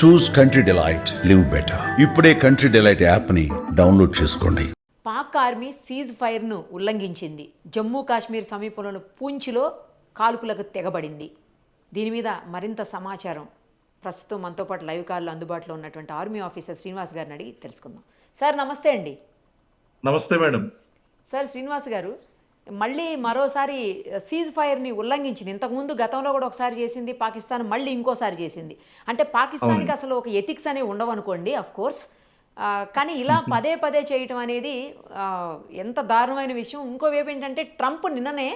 చూస్ Country Delight, live better. ఇప్పుడే Country Delight యాప్ని download చేసుకోండి. పాక్ ఆర్మీ సీజ్ ఫైర్ను ఉల్లంఘించింది. జమ్మూ కాశ్మీర్ సమీపంలోని పూంచ్లో కాల్పులకు తెగబడింది. దీని మీద మరింత సమాచారం ప్రస్తుతం మనతో పాటు లైవ్ కాల్లో అందుబాటులో ఉన్నటువంటి ఆర్మీ ఆఫీసర్ శ్రీనివాస్ గారిని అడిగి తెలుసుకుందాం. సార్ నమస్తే అండి. నమస్తే మేడం. సార్ శ్రీనివాస్ గారు, మళ్ళీ మరోసారి సీజ్ ఫైర్ని ఉల్లంఘించింది. ఇంతకుముందు గతంలో కూడా ఒకసారి చేసింది పాకిస్తాన్, మళ్ళీ ఇంకోసారి చేసింది. అంటే పాకిస్తాన్కి అసలు ఒక ఎథిక్స్ అనేవి ఉండవనుకోండి, అఫ్ కోర్స్. కానీ ఇలా పదే పదే చేయటం అనేది ఎంత దారుణమైన విషయం. ఇంకోవైపు ఏంటంటే ట్రంప్ నిన్ననే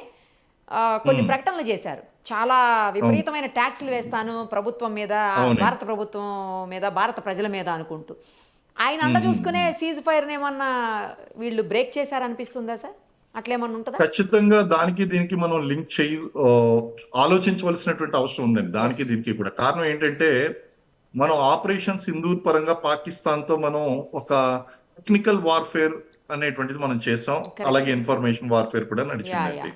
కొన్ని ప్రకటనలు చేశారు. చాలా విపరీతమైన ట్యాక్స్లు వేస్తాను ప్రభుత్వం మీద, భారత ప్రభుత్వం మీద, భారత ప్రజల మీద అనుకుంటూ. ఆయన అండ చూసుకునే సీజ్ ఫైర్ని ఏమన్నా వీళ్ళు బ్రేక్ చేశారనిపిస్తుందా సార్? అట్లేమన్నా ఉంటుందా? ఖచ్చితంగా దానికి దీనికి మనం లింక్ ఆలోచించవలసినటువంటి అవసరం ఉందండి. దానికి దీనికి కూడా కారణం ఏంటంటే, మనం ఆపరేషన్ సింధూర్ పరంగా పాకిస్తాన్ తో మనం ఒక టెక్నికల్ వార్ఫేర్ అనేటువంటిది మనం చేసాం. అలాగే ఇన్ఫర్మేషన్ వార్ఫేర్ కూడా నడిచిందండి.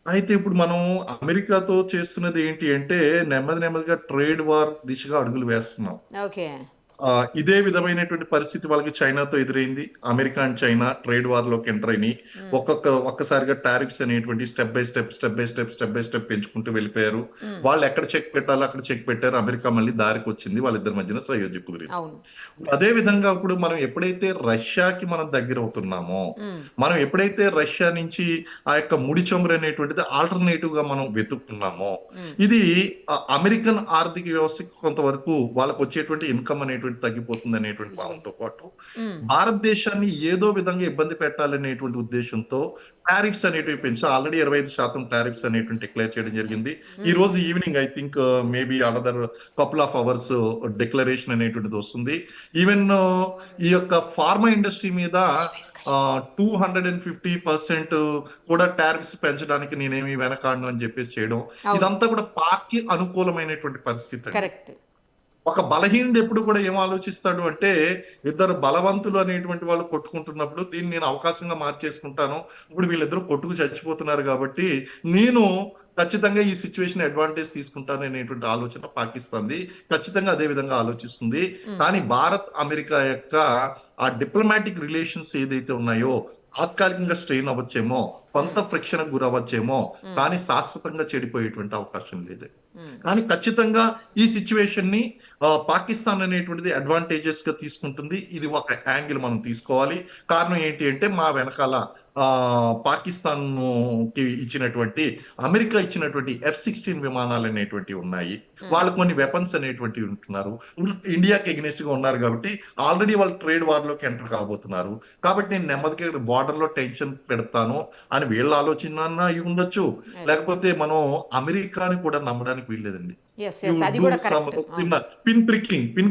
అయితే ఇప్పుడు మనం అమెరికాతో చేస్తున్నది ఏంటి అంటే, నెమ్మదిగా ట్రేడ్ వార్ దిశగా అడుగులు వేస్తున్నాం. ఓకే. ఇదే విధమైనటువంటి పరిస్థితి వాళ్ళకి చైనాతో ఎదురైంది. America and China trade war లోకి ఎంటర్ అయినాయి. ఒక్కసారిగా టారిఫ్స్ అనేటువంటి స్టెప్ బై స్టెప్ పెంచుకుంటూ వెళ్ళిపోయారు. వాళ్ళు ఎక్కడ చెక్ పెట్టాలో అక్కడ చెక్ పెట్టారు. అమెరికా మళ్ళీ దారికి వచ్చింది. వాళ్ళిద్దరి మధ్యన సయోధ్య కుదిరింది. అదే విధంగా ఇప్పుడు మనం ఎప్పుడైతే రష్యాకి మనం దగ్గర అవుతున్నామో, మనం ఎప్పుడైతే రష్యా నుంచి ఆ యొక్క ముడి చమురు అనేటువంటిది ఆల్టర్నేటివ్ గా మనం వెతుక్కున్నామో, ఇది అమెరికన్ ఆర్థిక వ్యవస్థకి కొంతవరకు వాళ్ళకు వచ్చేటువంటి ఇన్కమ్ అనేటువంటి తగ్గిపోతుంది అనేటువంటి భావంతో పాటు, భారతదేశాన్ని ఏదో విధంగా ఇబ్బంది పెట్టాలనేటువంటి ఉద్దేశంతో టారిఫ్స్ అనేటివి పెంచి ఆల్రెడీ 25% టారిఫ్స్ అనేటువంటి డిక్లేర్ చేయడం జరిగింది. ఈ రోజు evening I think maybe another couple of hours declaration అనేటువంటిది వస్తుంది. ఈవెన్ ఈ యొక్క ఫార్మా ఇండస్ట్రీ మీద 250% కూడా టారిఫ్స్ పెంచడానికి నేనేమి వెనకాడను అని చెప్పేసి చేయడం, ఇదంతా కూడా పాక్ కి అనుకూలమైనటువంటి పరిస్థితి. ఒక బలహీనుడు ఎప్పుడు కూడా ఏం ఆలోచిస్తాడు అంటే, ఇద్దరు బలవంతులు అనేటువంటి వాళ్ళు కొట్టుకుంటున్నప్పుడు దీన్ని నేను అవకాశంగా మార్చేసుకుంటాను, ఇప్పుడు వీళ్ళిద్దరూ కొట్టుకు చచ్చిపోతున్నారు కాబట్టి నేను ఖచ్చితంగా ఈ సిచ్యువేషన్ అడ్వాంటేజ్ తీసుకుంటాను అనేటువంటి ఆలోచన పాకిస్తాన్ది. ఖచ్చితంగా అదే విధంగా ఆలోచిస్తుంది. కానీ భారత్ అమెరికా యొక్క ఆ డిప్లొమాటిక్ రిలేషన్స్ ఏదైతే ఉన్నాయో తాత్కాలికంగా స్ట్రెయిన్ అవ్వచ్చేమో, కొంత ఫ్రిక్షన్ గురవ్వచ్చేమో, కానీ శాశ్వతంగా చెడిపోయేటువంటి అవకాశం లేదు. కానీ ఖచ్చితంగా ఈ సిచ్యువేషన్ ని పాకిస్తాన్ అనేటువంటిది అడ్వాంటేజెస్ గా తీసుకుంటుంది. ఇది ఒక యాంగిల్ మనం తీసుకోవాలి. కారణం ఏంటి అంటే, మా వెనకాల పాకిస్తాన్ కి ఇచ్చినటువంటి, అమెరికా ఇచ్చినటువంటి F-16 విమానాలు అనేటువంటివి ఉన్నాయి. వాళ్ళు కొన్ని వెపన్స్ అనేటువంటివి ఉంటున్నారు. ఇండియాకి ఎగ్నెస్ట్ గా ఉన్నారు కాబట్టి ఆల్రెడీ వాళ్ళు ట్రేడ్ వార్ లోకి ఎంటర్ కాబోతున్నారు. కాబట్టి నేను నెమ్మదిగా బార్డర్ లో టెన్షన్ పెడతాను అని వీళ్ళ ఆలోచన అయి ఉండొచ్చు. లేకపోతే మనం అమెరికాని కూడా నమ్మడానికి వీల్లేదండి. చిన్న పిన్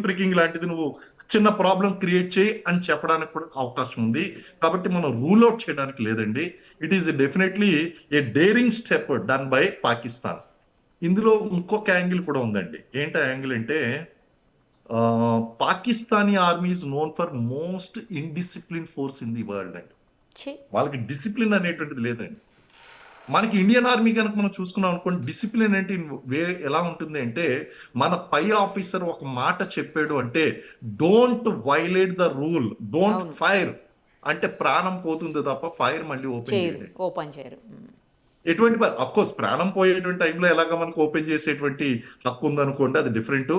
ప్రికింగ్ లాంటిది నువ్వు చిన్న ప్రాబ్లం క్రియేట్ చేయి అని చెప్పడానికి కూడా అవకాశం ఉంది. కాబట్టి మనం రూల్ అవుట్ చేయడానికి లేదండి. It is definitely A daring step done by Pakistan. ఇందులో ఇంకొక యాంగిల్ కూడా ఉందండి. ఏంటి యాంగిల్ అంటే, Pakistani army is known for most indiscipline force in the world అండి. వాళ్ళకి డిసిప్లిన్ అనేటువంటిది లేదండి. మనకి ఇండియన్ ఆర్మీ కనుక మనం చూసుకున్నాం అనుకోండి, డిసిప్లిన్ ఏంటి ఎలా ఉంటుంది అంటే, మన పై ఆఫీసర్ ఒక మాట చెప్పాడు అంటే, don't violate the rule, don't fire అంటే ప్రాణం పోతుంది తప్ప ఫైర్ మళ్ళీ ఓపెన్ చేయరు. ఎటువంటి అఫ్ కోర్స్ ప్రాణం పోయేటువంటి టైంలో ఎలాగ మనకు ఓపెన్ చేసేటువంటి హక్కు ఉందనుకోండి, అది డిఫరెంట్.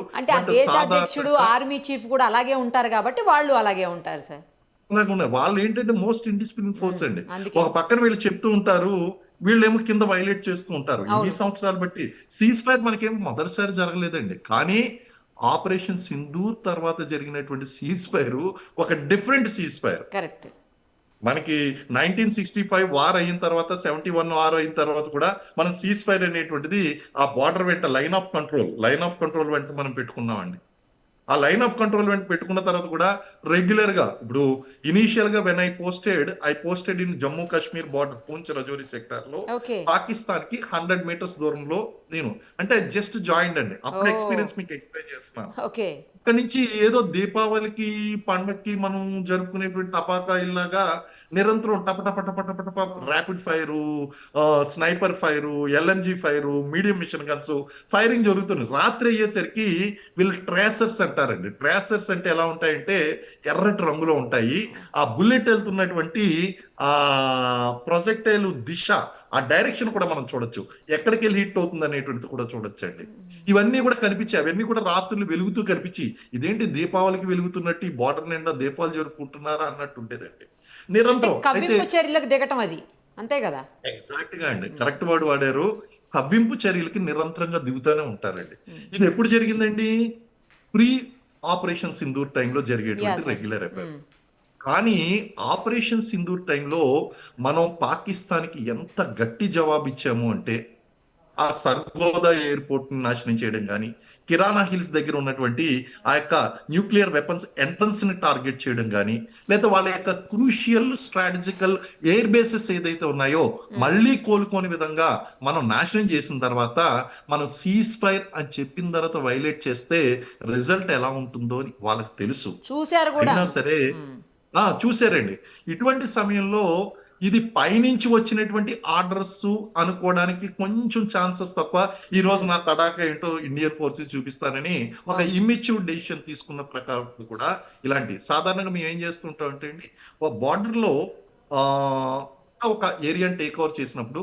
ఆర్మీ చీఫ్ కూడా అలాగే ఉంటారు కాబట్టి వాళ్ళు అలాగే ఉంటారు సార్. వాళ్ళు ఏంటంటే మోస్ట్ ఇండిసిప్లిన్ ఫోర్స్ అండి. ఒక పక్కన వీళ్ళు చెప్తూ ఉంటారు, వీళ్ళేమో కింద వైలేట్ చేస్తూ ఉంటారు. ఎన్ని సంవత్సరాలు బట్టి సీజ్ ఫైర్ మనకేమో మొదటిసారి జరగలేదండి. కానీ ఆపరేషన్ సింధూర్ తర్వాత జరిగినటువంటి సీజ్ ఫైర్ ఒక డిఫరెంట్ సీజ్ ఫైర్. కరెక్ట్. మనకి 1965 వార్ అయిన తర్వాత, 71 వార్ అయిన తర్వాత కూడా మనం సీజ్ ఫైర్ అనేటువంటిది ఆ బార్డర్ వెంట లైన్ ఆఫ్ కంట్రోల్ వెంట మనం పెట్టుకున్నామండి. ఆ లైన్ ఆఫ్ కంట్రోల్ వెంట పెట్టుకున్న తర్వాత కూడా రెగ్యులర్ గా, ఇప్పుడు ఇనీషియల్ గా when I posted in Jammu Kashmir border, Poonch Rajouri sector లో పాకిస్తాన్ కి 100 మీటర్స్ దూరంలో నేను, అంటే జస్ట్ జాయిన్ అండి. అప్పుడు ఎక్స్పీరియన్స్ మీకు ఎక్స్ప్లెయిన్ చేస్తున్నాను. ఇక్కడ నుంచి ఏదో దీపావళికి పండక్కి మనం జరుపుకునేటువంటి టపాకాయల్లాగా నిరంతరం టపటప rapid fire, sniper fire, LMG fire, medium machine guns firing జరుగుతుంది. రాత్రి అయ్యేసరికి వీళ్ళు ట్రేసర్స్ అంటారు. అంటారండి. ట్రేసర్స్ అంటే ఎలా ఉంటాయంటే ఎర్రటి రంగులో ఉంటాయి. ఆ బుల్లెట్ వెళ్తున్నటువంటి ఆ ప్రొజెక్టైల్ దిశ, ఆ డైరెక్షన్ కూడా మనం చూడొచ్చు. ఎక్కడికి వెళ్ళి హిట్ అవుతుంది అనేటువంటిది కూడా చూడొచ్చండి. ఇవన్నీ కూడా కనిపించాయి. అవన్నీ కూడా రాత్రులు వెలుగుతూ కనిపించి, ఇదేంటి దీపావళికి వెలుగుతున్నట్టు ఈ బార్డర్ నిండా దీపాలు జరుపుకుంటున్నారా అన్నట్టు ఉండేదండి. నిరంతరం అయితే కవ్వింపు చర్యలకు దిగటం అది అంతే కదా. ఎగ్జాక్ట్ గా అండి, కరెక్ట్ వర్డ్ వాడారు. కవ్వింపు చర్యలకి నిరంతరంగా దిగుతూనే ఉంటారండి. ఇది ఎప్పుడు జరిగిందండి? ప్రీ ఆపరేషన్ సింధూర్ టైంలో జరిగేటువంటి Yes, రెగ్యులర్ అఫైర్. కానీ ఆపరేషన్ సింధూర్ టైంలో మనం పాకిస్తాన్ కి ఎంత గట్టి జవాబు ఇచ్చాము అంటే, ఆ సర్గోదా ఎయిర్పోర్ట్ ని నాశనం చేయడం కానీ, కిరాణా హిల్స్ దగ్గర ఉన్నటువంటి ఆ యొక్క న్యూక్లియర్ వెపన్స్ ఎంట్రన్స్ ని టార్గెట్ చేయడం కానీ, లేదా వాళ్ళ యొక్క క్రూషియల్ స్ట్రాటజికల్ ఎయిర్ బేసెస్ ఏదైతే ఉన్నాయో మళ్ళీ కోలుకోని విధంగా మనం నాశనం చేసిన తర్వాత, మనం సీజ్ ఫైర్ అని చెప్పిన తర్వాత వైలేట్ చేస్తే రిజల్ట్ ఎలా ఉంటుందో అని వాళ్ళకి తెలుసు. చూశారు కూడా. అయినా సరే చూసారండి. ఇటువంటి సమయంలో ఇది పైనుంచి వచ్చినటువంటి ఆర్డర్స్ అనుకోవడానికి కొంచెం ఛాన్సెస్ తప్ప, ఈ రోజు నా తడాక ఏంటో ఇండియన్ ఫోర్సెస్ చూపిస్తానని ఒక ఇమ్మెచ్యూర్ డెసిషన్ తీసుకున్న ప్రకారం కూడా ఇలాంటి సాధారణంగా మేము ఏం చేస్తుంటాం అంటే అండి, ఒక బార్డర్ లో ఒక ఏరియాని టేక్ ఓవర్ చేసినప్పుడు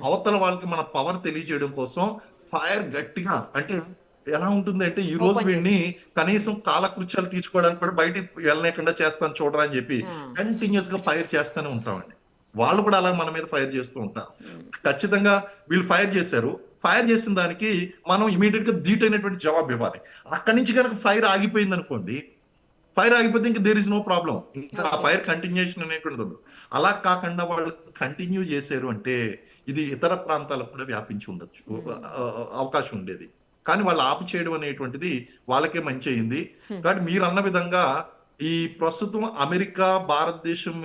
అవతల వాళ్ళకి మన పవర్ తెలియజేయడం కోసం ఫైర్ గట్టిగా, అంటే ఎలా ఉంటుంది అంటే, ఈ రోజు వీడిని కనీసం కాలకృత్యాలు తీర్చుకోవడానికి కూడా బయటికి వెళ్ళలేకుండా చేస్తాను చూడరా అని చెప్పి కంటిన్యూస్ గా ఫైర్ చేస్తూనే ఉంటామండి. వాళ్ళు కూడా అలా మన మీద ఫైర్ చేస్తూ ఉంటారు. ఖచ్చితంగా వీళ్ళు ఫైర్ చేశారు, ఫైర్ చేసిన దానికి మనం ఇమీడియట్ గా ధీటైనటువంటి జవాబు ఇవ్వాలి. అక్కడి నుంచి కనుక ఫైర్ ఆగిపోయింది అనుకోండి, ఫైర్ ఆగిపోతే ఇంకా దేర్ ఇస్ నో ప్రాబ్లం, ఇంకా ఆ ఫైర్ కంటిన్యూషన్ అనేటువంటిది ఉండదు. అలా కాకుండా వాళ్ళు కంటిన్యూ చేశారు అంటే ఇది ఇతర ప్రాంతాలకు కూడా వ్యాపించి ఉండొచ్చు, అవకాశం ఉండేది. కానీ వాళ్ళు ఆపు చేయడం అనేటువంటిది వాళ్ళకే మంచి అయింది. కాబట్టి మీరు అన్న విధంగా ఈ ప్రస్తుతం అమెరికా భారతదేశం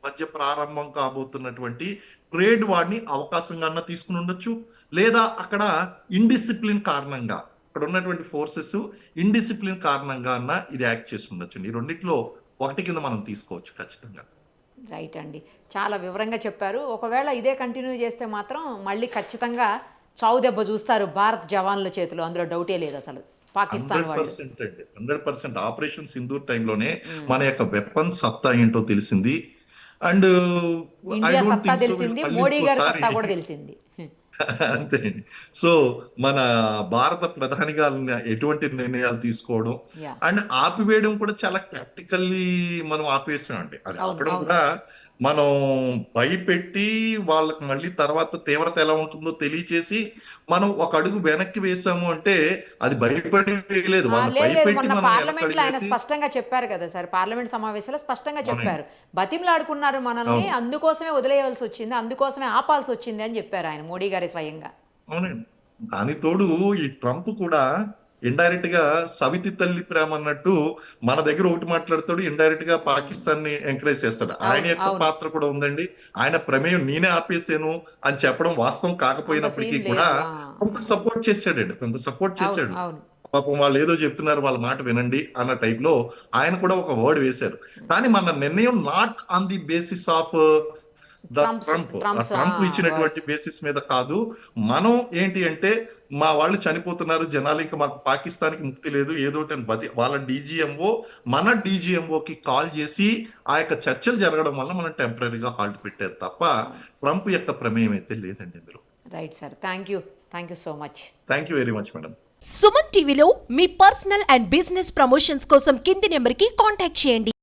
మధ్య ప్రారంభం కాబోతున్నటువంటి ట్రేడ్ వాడిని అవకాశంగా తీసుకుని ఉండొచ్చు, లేదా అక్కడ ఇండిసిప్లిన్ కారణంగా అక్కడ ఉన్నటువంటి ఫోర్సెస్ ఇండిసిప్లిన్ కారణంగా అన్న ఇది యాక్ట్ చేసి ఉండొచ్చు. ఈ రెండిట్లో ఒకటి కింద మనం తీసుకోవచ్చు ఖచ్చితంగా. రైట్ అండి, చాలా వివరంగా చెప్పారు. ఒకవేళ ఇదే కంటిన్యూ చేస్తే మాత్రం మళ్ళీ ఖచ్చితంగా చావు దెబ్బ చూస్తారు భారత్ జవాన్ల చేతిలో, అందులో డౌటే లేదు అసలు. పాకిస్తాన్ 100% ఆపరేషన్ సింధూర్ టైంలోనే మన యొక్క వెపన్ సత్తా ఏంటో తెలిసింది. అండ్ ఐ ఇండియా డోంట్ సత్తా థింక్ సో తెలిసింది, మోడీ గారి సత్తా కూడా తెలిసింది. అంతే అండి. సో మన భారత ప్రధాని గారు ఎటువంటి నిర్ణయాలు తీసుకోవడం Yeah. అండ్ ఆపివేయడం కూడా చాలా టాక్టికల్లీ మనం ఆపేసాం అండి. అది అవును, ఆపడం అవును. కూడా మనం భయపెట్టి వాళ్ళకి మళ్ళీ తర్వాత తీవ్రత ఎలా ఉంటుందో తెలియచేసి మనం ఒక అడుగు వెనక్కి వేసాము అంటే అది భయపడి వేయలేదు, వాళ్ళు లేదు భయపెట్టి మొన్న మనం వెనక్కి పార్లమెంట్ లో ఆయన అడిగేసి స్పష్టంగా చెప్పారు కదా సార్, పార్లమెంట్ సమావేశంలో స్పష్టంగా అవునండి. చెప్పారు, బతిమలాడుకున్నారు మనల్ని, అవును. అందుకోసమే వదిలేయవలసి వచ్చింది, అందుకోసమే ఆపాల్సి వచ్చింది అని చెప్పారు ఆయన, మోడీ గారి స్వయంగా. అవునండి. దాని తోడు ఈ ట్రంప్ కూడా ఇండైరెక్ట్ గా సవితి తల్లి ప్రేమ అన్నట్టు మన దగ్గర ఒకటి మాట్లాడతాడు, ఇండైరెక్ట్ గా పాకిస్తాన్ ని ఎంకరేజ్ చేస్తాడు. ఆయన యొక్క అవును. పాత్ర కూడా ఉందండి. ఆయన ప్రమేయం నేనే ఆపేసాను అని చెప్పడం వాస్తవం కాకపోయినప్పటికీ అంత సీన్ కూడా లేదు. కొంత సపోర్ట్ చేశాడండి, కొంత సపోర్ట్ చేశాడు. అవును. పాపం వాళ్ళు ఏదో చెప్తున్నారు, వాళ్ళ మాట వినండి అన్న టైప్ లో ఆయన కూడా ఒక వర్డ్ వేశారు. కానీ మన నిర్ణయం not on the basis of Trump ఇచ్చినటువంటి బేసిస్ మీద కాదు. మనం ఏంటి అంటే, మా వాళ్ళు చనిపోతున్నారు జనాలు, ఇంకా మాకు పాకిస్తాన్ కి ముక్తి లేదు ఏదో వాళ్ళ డీజీఎంఓ మన డీజీఎంఓకి కాల్ చేసి ఆ యొక్క చర్చలు జరగడం వల్ల మనం టెంపరీగా హాల్ట్ పెట్టారు తప్ప ట్రంప్ యొక్క ప్రమేయం అయితే లేదండి ఇందులో. Right sir, thank you so much. Thank you very much madam. Suman టీవీలో మీ పర్సనల్ అండ్ బిజినెస్ ప్రమోషన్స్ కోసం కింది నెంబర్కి కాంటాక్ట్ చేయండి.